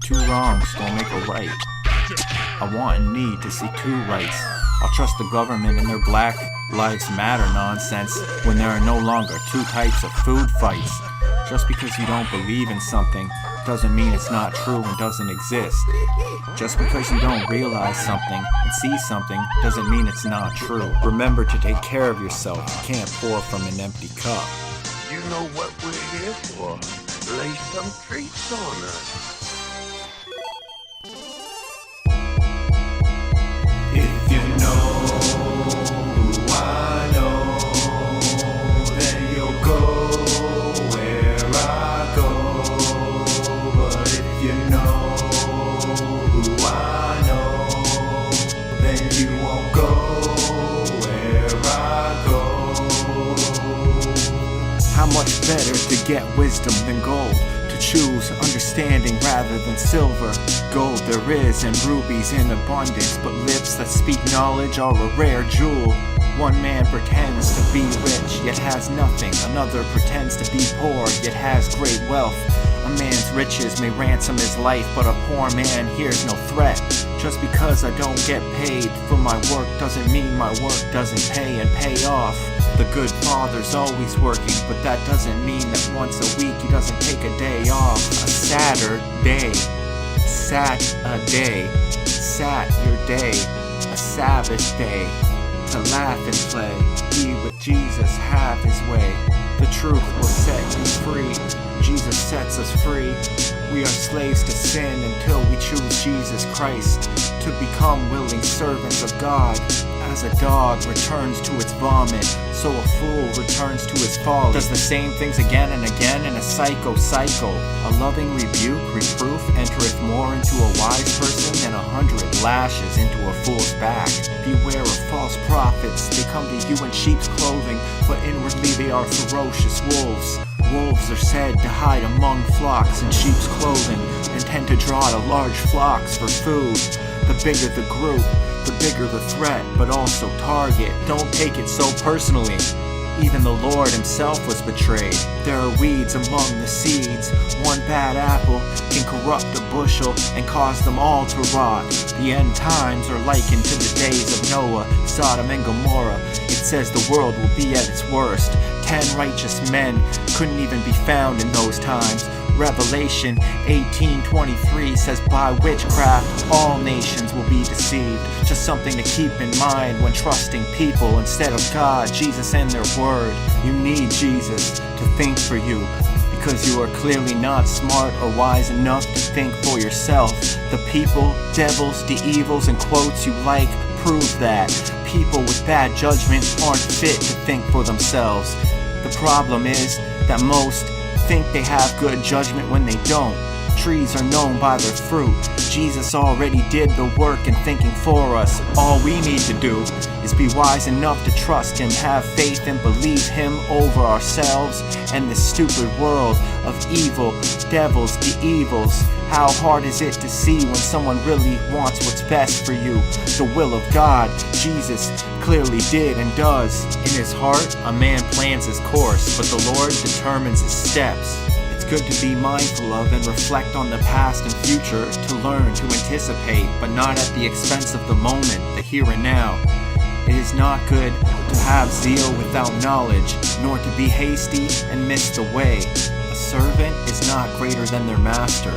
Two wrongs don't make a right. I want and need to see two rights. I'll trust the government and their Black Lives Matter nonsense when there are no longer two types of food fights. Just because you don't believe in something doesn't mean it's not true and doesn't exist. Just because you don't realize something and see something doesn't mean it's not true. Remember to take care of yourself. You can't pour from an empty cup. You know what we're here for. Lay some treats on us. If you know who I know, then you'll go where I go. But if you know who I know, then you won't go where I go. How much better to get wisdom than gold? To choose understanding rather than silver. Gold there is and rubies in abundance, but lips that speak knowledge are a rare jewel. One man pretends to be rich, yet has nothing. Another pretends to be poor, yet has great wealth. A man's riches may ransom his life, but a poor man hears no threat. Just because I don't get paid for my work doesn't mean my work doesn't pay and pay off. The good father's always working, but that doesn't mean that once a week he doesn't take a day off. A Saturday, Saturday, sat your day, a Sabbath day, to laugh and play, be with Jesus, have his way. The truth will set you free, Jesus sets us free. We are slaves to sin until we choose Jesus Christ, to become willing servants of God. As a dog returns to its vomit, so a fool returns to his folly. Does the same things again and again in a cycle. A loving rebuke, reproof, entereth more into a wise person than 100 lashes into a fool's back. Beware of false prophets, they come to you in sheep's clothing, but inwardly they are ferocious wolves. Wolves are said to hide among flocks in sheep's clothing, and tend to draw to large flocks for food. The bigger the group, the bigger the threat, but also target. Don't take it so personally. Even the Lord himself was betrayed. There are weeds among the seeds. One bad apple can corrupt a bushel and cause them all to rot. The end times are likened to the days of Noah, Sodom and Gomorrah. It says the world will be at its worst. 10 righteous men couldn't even be found in those times. Revelation 18:23 says by witchcraft all nations will be deceived. Just something to keep in mind when trusting people instead of God, Jesus and their word. You need Jesus to think for you, because you are clearly not smart or wise enough to think for yourself. The people, devils, the evils and quotes you like prove that. People with bad judgment aren't fit to think for themselves. The problem is that most think they have good judgment when they don't. Trees are known by their fruit. Jesus already did the work in thinking for us. All we need to do is be wise enough to trust him, have faith and believe him over ourselves and this stupid world of evil, devils, the evils. How hard is it to see when someone really wants what's best for you? The will of God, Jesus clearly did and does. In his heart, a man plans his course, but the Lord determines his steps. It's good to be mindful of and reflect on the past and future, to learn, to anticipate, but not at the expense of the moment, the here and now. It is not good to have zeal without knowledge, nor to be hasty and miss the way. A servant is not greater than their master.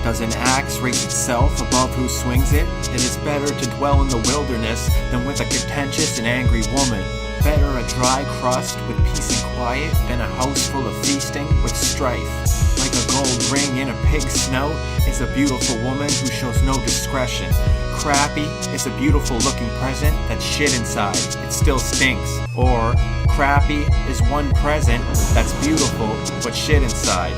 Does an axe raise itself above who swings it? It is better to dwell in the wilderness than with a contentious and angry woman. Better a dry crust with peace and quiet than a house full of feasting with strife. Like a gold ring in a pig's snout is a beautiful woman who shows no discretion. Crappy is a beautiful looking present that's shit inside, it still stinks. Or crappy is one present that's beautiful but shit inside,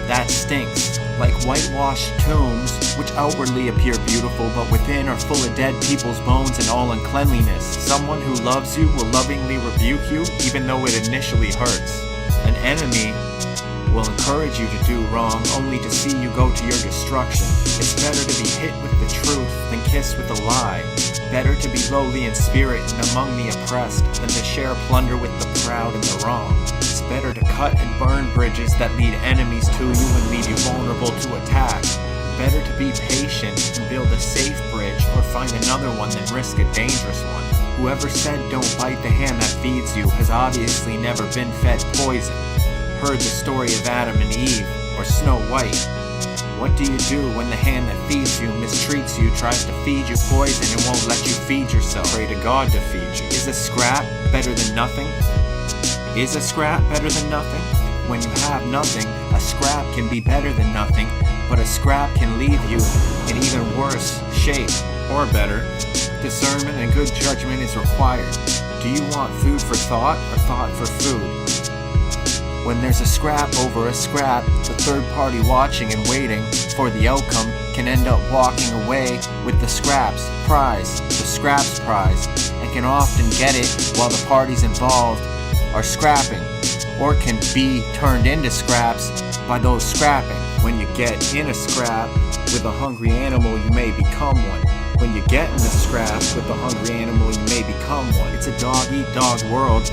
that stinks. Like whitewashed tombs, which outwardly appear beautiful, but within are full of dead people's bones and all uncleanliness. Someone who loves you will lovingly rebuke you, even though it initially hurts. An enemy will encourage you to do wrong, only to see you go to your destruction. It's better to be hit with the truth than kissed with a lie. Better to be lowly in spirit and among the oppressed than to share plunder with the proud and the wrong. It's better to cut and burn bridges that lead enemies to you and leave you vulnerable to attack. to be patient and build a safe bridge, or find another one than risk a dangerous one. Whoever said don't bite the hand that feeds you has obviously never been fed poison. Heard the story of Adam and Eve, or Snow White. What do you do when the hand that feeds you mistreats you, tries to feed you poison and won't let you feed yourself? Pray to God to feed you. Is a scrap better than nothing? Is a scrap better than nothing? When you have nothing, a scrap can be better than nothing, but a scrap can leave you in either worse shape or better. Discernment and good judgment is required. Do you want food for thought or thought for food? When there's a scrap over a scrap, the third party watching and waiting for the outcome can end up walking away with the scraps prize, the scraps prize, and can often get it while the parties involved are scrapping, or can be turned into scraps by those scrapping. When you get in a scrap with a hungry animal, you may become one. When you get in a scrap with a hungry animal, you may become one. It's a dog-eat-dog world,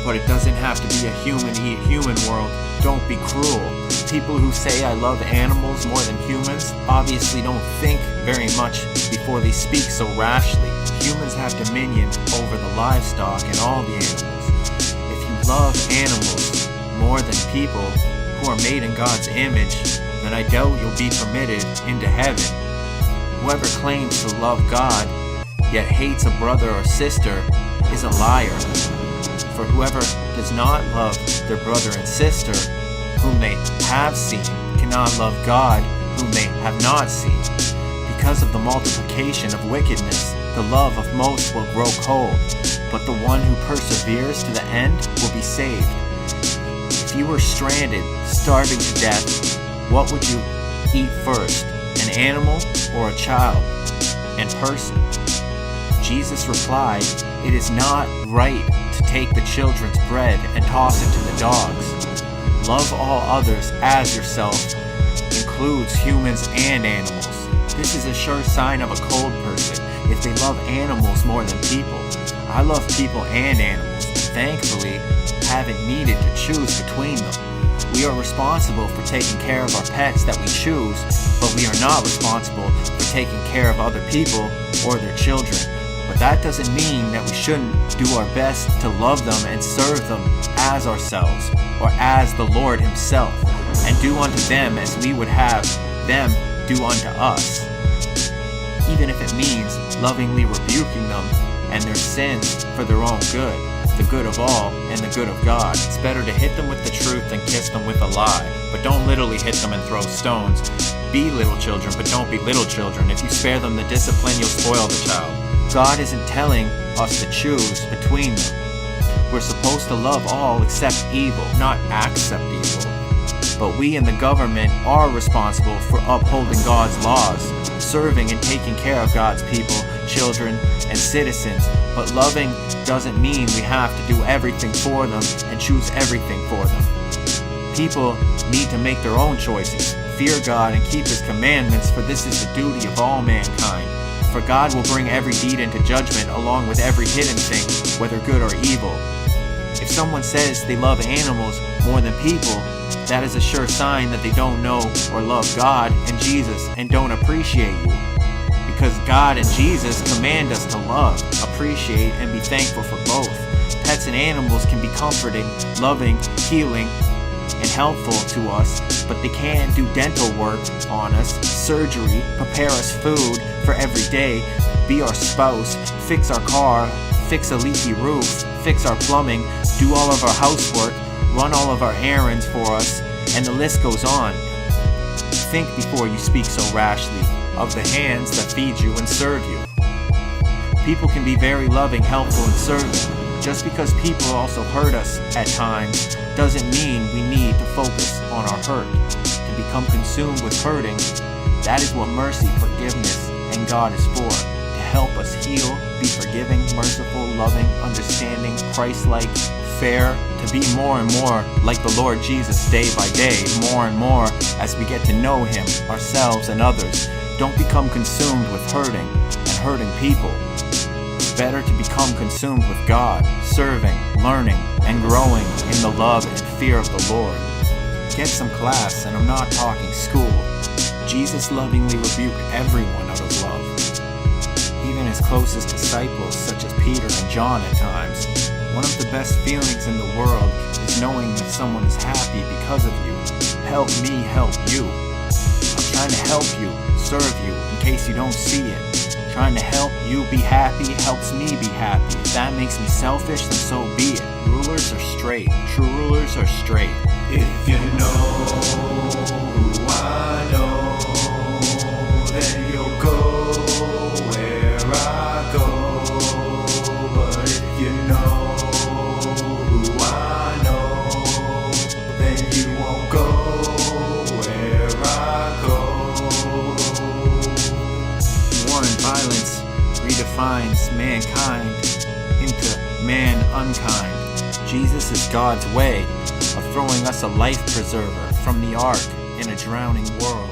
but it doesn't have to be a human-eat-human world. Don't be cruel. People who say I love animals more than humans obviously don't think very much before they speak so rashly. Humans have dominion over the livestock and all the animals. If you love animals more than people who are made in God's image, then I doubt you'll be permitted into heaven. Whoever claims to love God, yet hates a brother or sister, is a liar. For whoever does not love their brother and sister, whom they have seen, cannot love God, whom they have not seen. Because of the multiplication of wickedness, the love of most will grow cold, but the one who perseveres to the end will be saved. If you were stranded, starving to death, what would you eat first? An animal or a child and person? Jesus replied, "It is not right to take the children's bread and toss it to the dogs. Love all others as yourself," includes humans and animals. This is a sure sign of a cold person if they love animals more than people. I love people and animals, and thankfully haven't needed to choose between them. We are responsible for taking care of our pets that we choose, but we are not responsible for taking care of other people or their children. But that doesn't mean that we shouldn't do our best to love them and serve them as ourselves, or as the Lord Himself, and do unto them as we would have them do unto us, even if it means lovingly rebuking them and their sins for their own good, the good of all and the good of God. It's better to hit them with the truth than kiss them with a lie, but don't literally hit them and throw stones. Be little children, but don't be little children. If you spare them the discipline, you'll spoil the child. God isn't telling us to choose between them. We're supposed to love all except evil, not accept evil. But we in the government are responsible for upholding God's laws, serving and taking care of God's people, children, and citizens. But loving doesn't mean we have to do everything for them and choose everything for them. People need to make their own choices, fear God and keep His commandments, for this is the duty of all mankind. For God will bring every deed into judgment along with every hidden thing, whether good or evil. If someone says they love animals more than people, that is a sure sign that they don't know or love God and Jesus and don't appreciate you. Because God and Jesus command us to love, appreciate, and be thankful for both. Pets and animals can be comforting, loving, healing, and helpful to us, but they can't do dental work on us, surgery, prepare us food for every day, be our spouse, fix our car, fix a leaky roof, fix our plumbing, do all of our housework, run all of our errands for us, and the list goes on. Think before you speak so rashly of the hands that feed you and serve you. People can be very loving, helpful, and serving. Just because people also hurt us at times doesn't mean we need to focus on our hurt. To become consumed with hurting, that is what mercy, forgiveness, and God is for. To help us heal, be forgiving, merciful, loving, understanding, Christ-like, fair, to be more and more like the Lord Jesus day by day, more and more as we get to know Him, ourselves, and others. Don't become consumed with hurting and hurting people. It's better to become consumed with God, serving, learning, and growing in the love and fear of the Lord. Get some class, and I'm not talking school. Jesus lovingly rebuked everyone out of love. Even his closest disciples, such as Peter and John at times. One of the best feelings in the world is knowing that someone is happy because of you. Help me help you. I'm trying to help you, serve you, in case you don't see it. Trying to help you be happy helps me be happy. If that makes me selfish, then so be it. Rulers are straight, true rulers are straight. If you know who I know, then you'll go where I go. But if you know who I know, then you won't go where I go. War and violence redefines mankind into man unkind. Jesus is God's way of throwing us a life preserver from the ark in a drowning world.